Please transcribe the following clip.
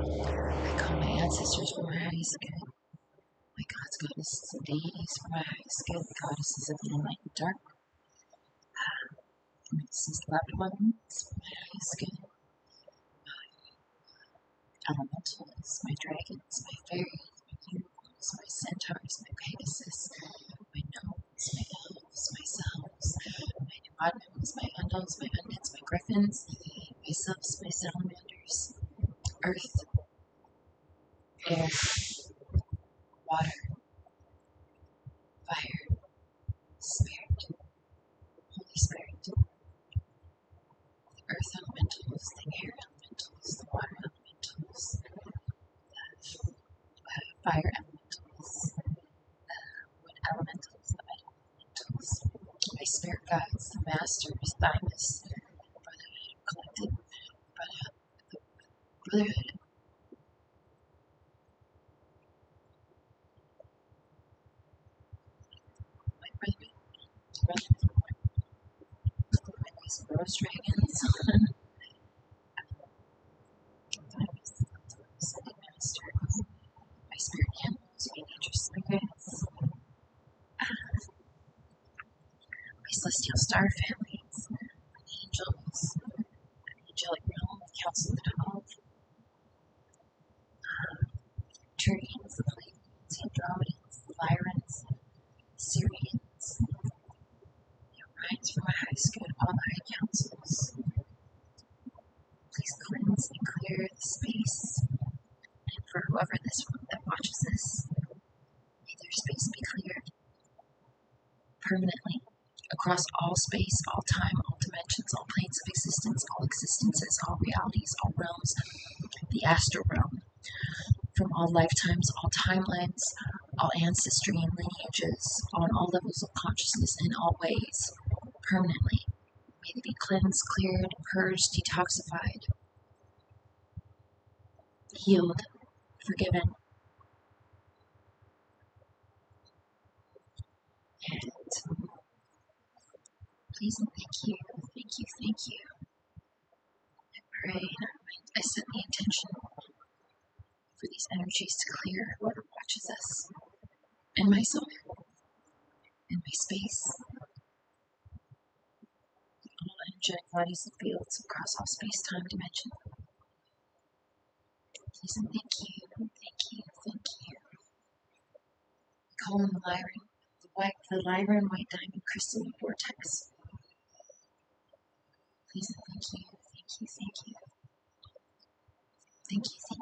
I call my ancestors for my highest good. My gods, goddesses, and deities for my highest good. The goddesses of the light and dark. My deceased loved ones for my highest good. Elementals, my dragons, my fairies, my unicorns, my centaurs, my pegasus, my gnomes, my elves, myself, my demodnums, my undals, my undeads, my griffins, my sylphs, my salamanders, earth, air, water, fire, spirit, Holy Spirit, the earth elementals, the air elementals, the water elementals, the fire elementals, the wood elementals, the metal elementals, my spirit guides, the masters, Thymus, Brotherhood, Collective, Brotherhood, my my rose dragons, ascended masters, my spirit animals, my nature spirits, my celestial star families, my angels, my angelic realm, the council of the 12, Turians, the Pleiadians, the Andromedans, the Lyrans, the Syrians, the Orions for my highest good, all the high councils. Please cleanse and clear the space, and for whoever that watches this, may their space be cleared permanently across all space, all time, all dimensions, all planes of existence, all existences, all realities, all realms, the astral realm, from all lifetimes, all timelines, all ancestry and lineages, on all levels of consciousness in all ways, permanently. May they be cleansed, cleared, purged, detoxified, healed, forgiven, and please and thank you, thank you, thank you. I pray, I set the intention for these energies to clear whoever watches us, and myself, and my space, all energetic bodies and fields across all space-time dimension. Please and thank you, thank you, thank you. I call on the Lyran white diamond crystal vortex. Please and thank you, thank you, thank you. Thank you, thank